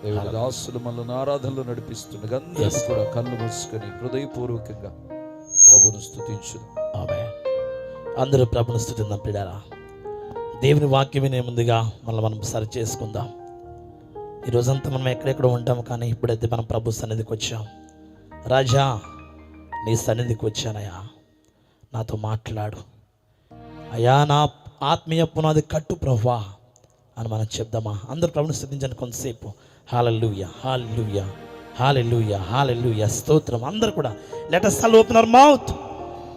దేవుని దాసులు మనల్ని ఆరాధనలో నడిపిస్తుండగా అందరూ కూడా కళ్ళు మూసుకొని హృదయపూర్వకంగా ప్రభువును స్తుతించుదాం. ఆమేన్. అందరూ ప్రభువును స్తుతిద్దాం. ప్రియులారా, దేవుని వాక్యం వినే ముందుగా మనం సరి చేసుకుందాం. ఈరోజంతా మనం ఎక్కడెక్కడ ఉంటాం, కానీ ఇప్పుడైతే మనం ప్రభు సన్నిధికి వచ్చాం. రాజా, నీ సన్నిధికి వచ్చానయ్యా, నాతో మాట్లాడు అయ్యా, నా ఆత్మీయ పునాది కట్టు ప్రభువా అని మనం చెప్దామా? అందరూ ప్రభుని స్తుతించండి కొంతసేపు. హల్లెలూయా, హల్లెలూయా, హల్లెలూయా, హల్లెలూయా, స్తోత్రం. అందరూ కూడా let us all open our mouth,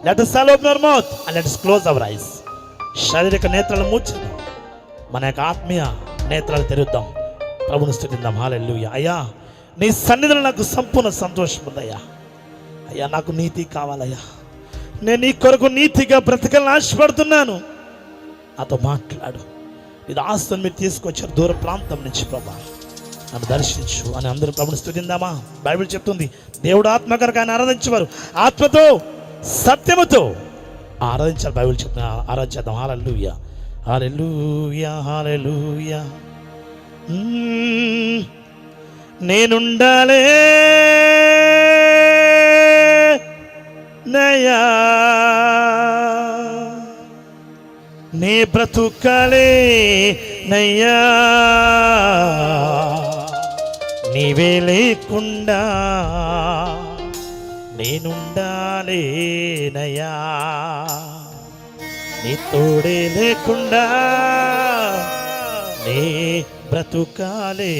let us all open our mouth and let us close our eyes. శారీరక నేత్రాలు మూర్చేద్దాం, మన యొక్క ఆత్మీయ నేత్రాలు తెరుద్దాం, ప్రభుని స్తుతిద్దాం. హల్లెలూయా. అయ్యా, నీ సన్నిధిలో నాకు సంపూర్ణ సంతోషం ఉందయ్యా. అయ్యా, నాకు నీతి కావాలయ్యా, నేను నీ కొరకు నీతిగా బ్రతకాలని ఆశపడుతున్నాను. నాతో మాట్లాడు. ఇది ఆస్తుని మీరు తీసుకొచ్చారు దూర ప్రాంతం నుంచి, ప్రభా నన్ను దర్శించు అని అందరూ ప్రభుని స్తుతిందామా? బైబిల్ చెప్తుంది, దేవుడు ఆత్మ కనుక ఆయన ఆరాధించేవారు ఆత్మతో సత్యముతో ఆరాధించాలి. బైబిల్ చెప్తున్నా, ఆరాధించేద్దాం. హల్లెలూయా, హల్లెలూయా, హల్లెలూయా. నేనుండాలే నయా, నీ బ్రతుకాలే నయ్యా, నీవే లేకుండా నేనుండాలే నయ్యా, నీ తోడే లేకుండా నీ బ్రతుకాలే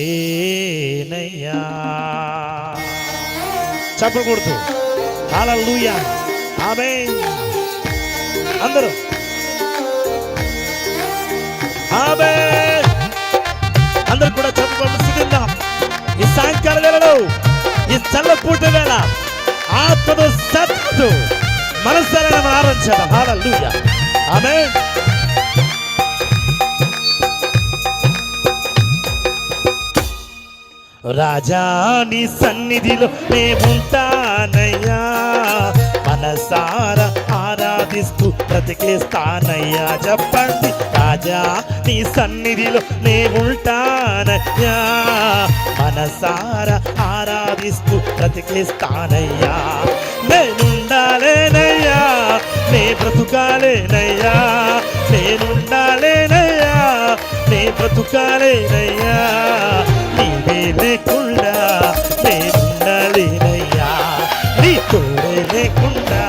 నయ్యా. చెప్పకూడదు. హల్లెలూయా, ఆమేన్. అందరూ ఆమేన్. అందరూ కూడా చెప్పకుండా స్తుతిద్దాం. ఈ సాయంకాల వేళలో, ఈ చల్లపూట వేళ ఆత్మతో సత్తుతో మనసారా ఆరాధించాలి. హల్లెలూయా, ఆమేన్. రాజా, నీ సన్నిధిలో నేనుంటానయ్యా, మనసారా ఆరాధిస్తూ బ్రతికేస్తానయ్యా. చెప్పండి. రాజా, నీ సన్నిధిలో నేనుంటానయ్యా, మనసారా ఆరాధిస్తూ బ్రతికేస్తానయ్యా. నేనుండాలేనయ్యా, నే బ్రతుకాలేనయ్యా, నేనుండాలేనయ్యా, నే బ్రతుకాలేనయ్యా, నీవే లేకుండా నేనుండాలేనయ్యా, నీ తోడే లేకుండా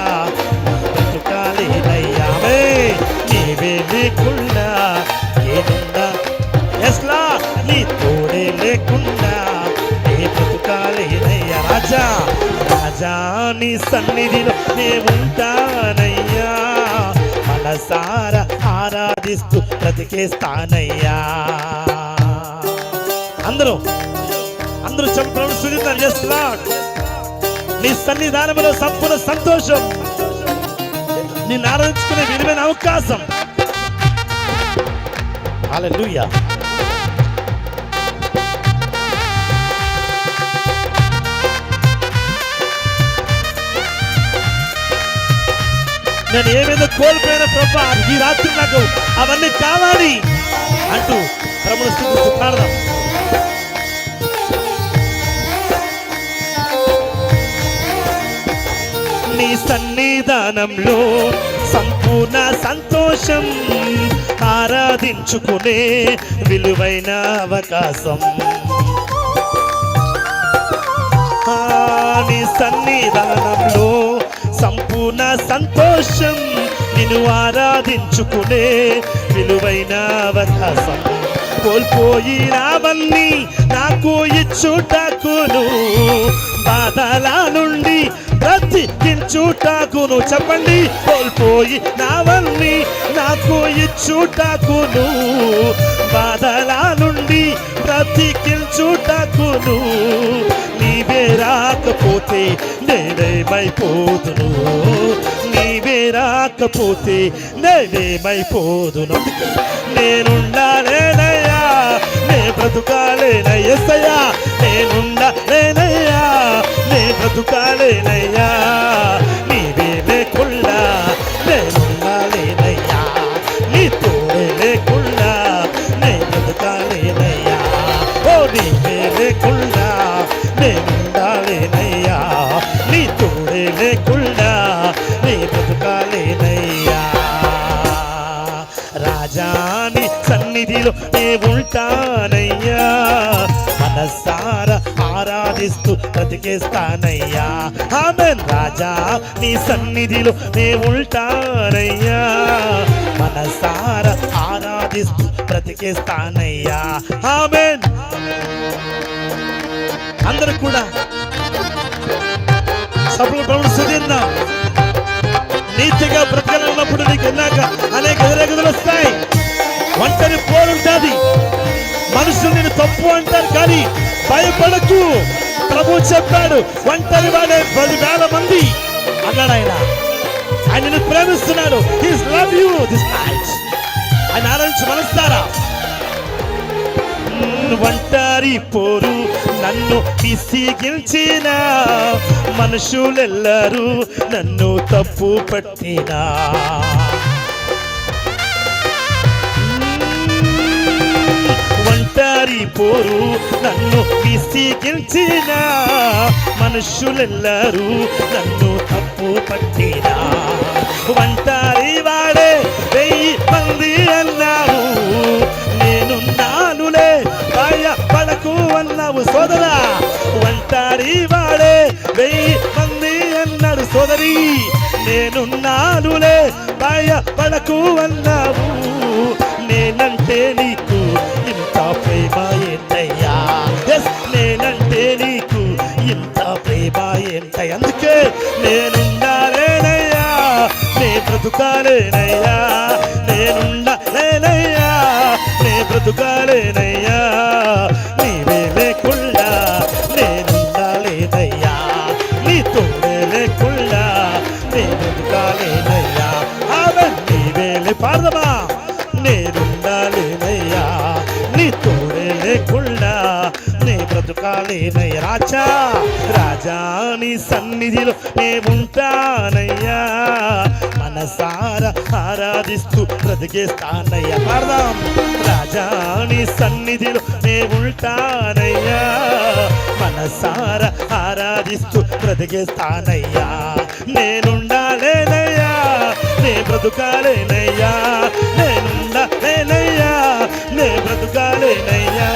బ్రతుకాలేనయ్యా, నీవే లేకుండా నేనుండా. ఎస్లా, నీ తోడే లేకుండా నే బ్రతుకాలేనయ్యా. రాజా, రాజా, నీ సన్నిధిలో నేనుంటానయ్యా, మనసారా ఆరాధిస్తూ బ్రతికేస్తానయ్యా. అందరూ చెప్పడం సుజితం. ఎస్ లార్డ్, నీ సన్నిధానంలో సంపూర్ణ సంతోషం, నిన్ను ఆరాధించుకునే విలువైన అవకాశం. హల్లెలూయా. నేను ఏమేదో కోల్పోయిన ప్రభా, ఈ రాత్రి నాకు అవన్నీ కావాలి అంటూ ప్రభువును స్తుతిస్తూ పాడదాం. నీ సన్నిధానంలో సంపూర్ణ సంతోషం, ఆరాధించుకునే విలువైన అవకాశం. నీ సన్నిధానంలో సంపూర్ణ సంతోషం, నిన్ను ఆరాధించుకునే విలువైన అవకాశం. కోల్పోయినవన్నీ నాకు ఇచ్చుటకును, బాధల నుండి బ్రతికించుటకును. చెప్పండి. కోల్పోయినవన్నీ నాకు ఇచ్చుటకును, బాధల నుండి బ్రతికించుటకును. నీవే రాకపోతే నేనేమైపోదును, నీవే రాకపోతే నేనేమైపోదును. నేనుండాలేనయ్యా, నే బ్రతుకాలేనయ్యా. యేసయ్యా, నేనుండాలేనయ్యా, నే బ్రతుకాలేనయ్యా, నీవే లేకుండా నేనుండాలేనయ్యా, నీ తోడే లేకుండా నే బ్రతుకాలేనయ్యా. ఓ నీ నీవే లేకుండా నేనుండాలేనయ్యా, నీ తోడే లేకుండా నీ బ్రతుకాలేనయ్యా. రాజాని సన్నిధిలో నే ఉంటానయ్యా, మనసారా ఆరాధిస్తూ బ్రతికేస్తానయ్యా. ఆమేన్. రాజా నీ సన్నిధిలో నే ఉంటానయ్యా, మనసారా ఆరాధిస్తూ బ్రతికేస్తానయ్యా. ఆమేన్. అందరూ కూడా సభలు ప్రభువును స్తుతిద్దాం. నీతిగా బ్రతకాలన్నప్పుడు నీకు ఎన్నాక అనేక ఎదురెగదులు వస్తాయి, ఒంటరి పోరుంటుంది, మనుషులు నేను తప్పు అంటారు, కానీ భయపడకు. ప్రభు చెప్పాడు, ఒంటరి వాడే 10,000 మంది అన్నాడు. ఆయన నిన్ను ప్రేమిస్తున్నాడు. He love you this night. ఆయన ఆలోచించి మనస్తారా? ఒంటరి పోరు నన్ను విసిగించిన మనుషులెల్లరూ నన్ను తప్పు పట్టినా, ఒంటరి పోరు నన్ను విసిగించిన మనుషులెల్లరూ నన్ను తప్పు పట్టినా, ఒంటరి వాడే 1000 మంది అన్నావు, నేనున్నానులే భయపడకు అన్నావు సోదరా. ఒంటరి వాడే 1000 మంది అన్నాడు సోదరి, నేనున్నానులే భయపడకు అన్నావు. నేనంటే నీకు ఇంత ప్రేమ ఏంటయ్యా, నేనంటే నీకు ఇంత ప్రేమ ఏంటయ్యా. అందుకే నేనుండాలేనయ్యా, నే బ్రతుకాలేనయ్యా, నేనుండాలేనయ్యా, నే బ్రతుకాలేనయ్యా, నీవే లేకుండా నేనుండాలేనయ్యా, నీ తోడే లేకుండా నే బ్రతుకాలేనయ్యా. ఆమేన్. నీవే పాడదమా, నేనుండాలేనయ్యా, నీ తోడే లేకుండా నే బ్రతుకాలేనయ్యా. రాజా రాజా నీ సన్నిధిలో నే ఉంటానయ్యా, మనసారా ఆరాధిస్తూ బ్రతికేస్తానయ్యా. పాడదాం. రాజా నీ సన్నిధిలో నే ఉంటానయ్యా, మనసారా ఆరాధిస్తూ బ్రతికేస్తానయ్యా. నేనుండాలేనయ్యా, నే బ్రతుకాలేనయ్యా, నేనుండాలేనయ్యా, నే బ్రతుకాలేనయ్యా,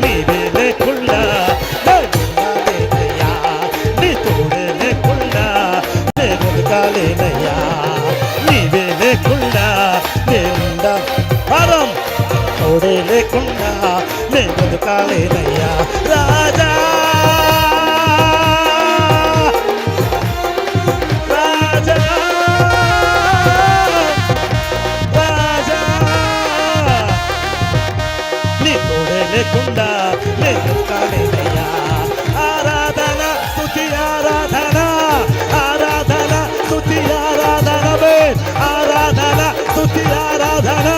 నీవే లేకుండా నేనుండాలేనయ్యా, నీ తోడే లేకుండా నే బ్రతుకాలేనయ్యా, నీవే లేకుండా నేనుండా భారం తోడే లేకుండా నే బ్రతుకాలేనయ్యా. రాజా రాజా రాజా నీ తోడే లేకుండా నే బ్రతుకాలేనయ్యా. ఆరాధన స్తుతి ఆరాధన, ఆరాధన స్తుతి ఆరాధన, ఆరాధన స్తుతి ఆరాధన,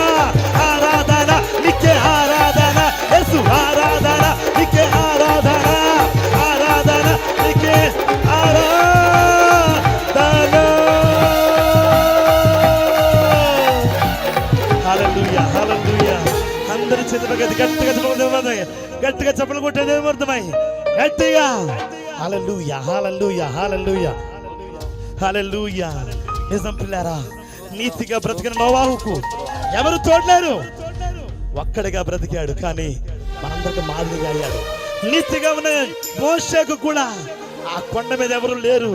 ఆరాధన నీకే ఆరాధన యేసు, ఆరాధన నీకే ఆరాధన, ఆరాధన నీకే ఆరాధన. హల్లెలూయా హల్లెలూయా. అందరి చేతులు గట్టిగా చప్పలు కొట్టేది అర్థమై గట్టిగా హల్లెలూయా హల్లెలూయా హల్లెలూయా హల్లెలూయా. నిజం పిల్లారా, నీతిగా బ్రతికిన నోవాహుకు ఎవరు తోడలేరు, ఒక్కడిగా బ్రతికాడు, కానీ మనందరికి మాదిరిగా అయ్యాడు. నీతిగా ఉన్న మోషేకు కూడా ఆ కొండ మీద ఎవరు లేరు,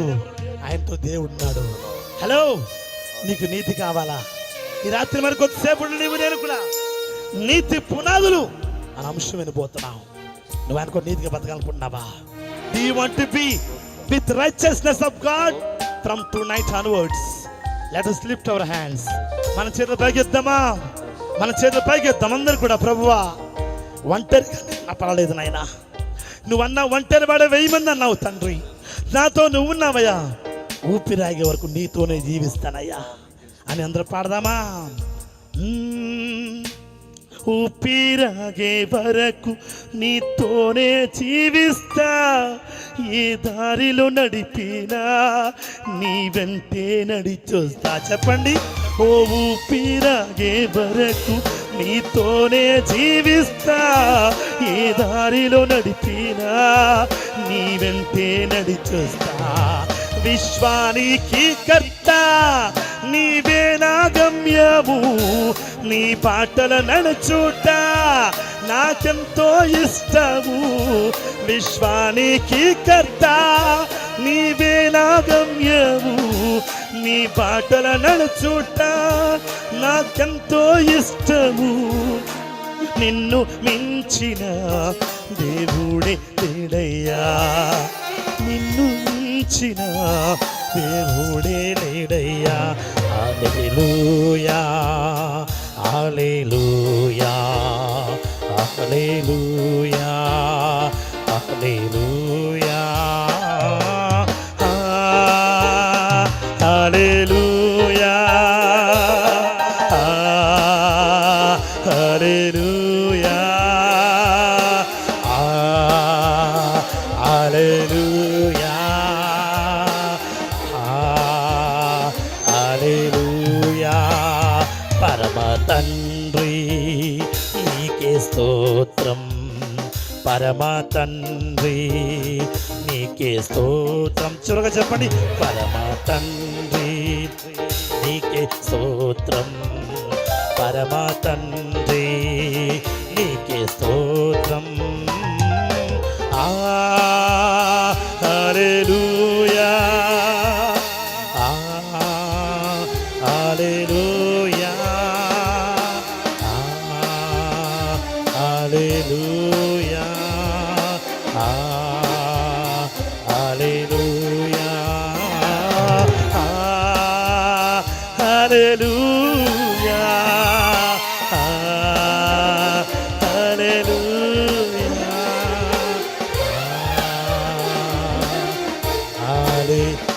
ఆయనతో దేవుడున్నాడు. హలో, నీకు నీతి కావాలా? ఈ రాత్రి మరి కొద్దిసేపు నీవు నేను కూడా నీతి పునాదులు అని అంశం వినిపోతున్నావు. నువ్వు అనుకో నీతిగా బతకాలనుకుంటున్నావా? Do you want to be with righteousness of God from tonight onwards? Let us lift our hands. మన చేతులు పైకెద్దామా? మన చేతులు పైకెద్దాం అందరు కూడా. ప్రభువా, ఒంటరిగా పర్వాలేదు నాయనా, నువ్వన్నా ఒంటరి వాడే 1000 మంది అన్నావు తండ్రి, నాతో నువ్వు ఉన్నావయ్యా, ఊపిరాగే వరకు నీతోనే జీవిస్తానయ్యా అని అందరూ పాడదామా? ఊపిరాగే వరకు నీతోనే జీవిస్తా, ఏ దారిలో నడిపినా నీ వెంటే నడిచొస్తా. చెప్పండి. ఓ ఊపిరాగే వరకు నీతోనే జీవిస్తా, ఏ దారిలో నడిపినా నీ వెంటే నడిచొస్తా. విశ్వానికి కర్త నీవే నా గమ్యము, నీ బాటల నడుచుట నాకెంతో ఇష్టము. విశ్వానికి కర్త నీవే నా గమ్యము, నీ బాటల నడుచుట నాకెంతో ఇష్టము. నిన్ను మించిన దేవుడే లేడయ్యా, నిన్ను మించిన దేవుడే లేడయ్యా. హల్లెలూయా హల్లెలూయా హల్లెలూయా హల్లెలూయా హల్లెలూయా హల్లెలూయా హల్లెలూయా హల్లెలూయా. పరమ తండ్రి నీకే స్తోత్రం, పరమ తండ్రి నీకే స్తోత్రం. చివరగా చెప్పండి, పరమ తండ్రి నీకే స్తోత్రం, పరమ తండ్రి నీకే స్తోత్రం. హల్లెలూయా హల్లెలూయా హల్లెలూయా హల్లెలూయా హల్లెలూయా హల్లెలూయా.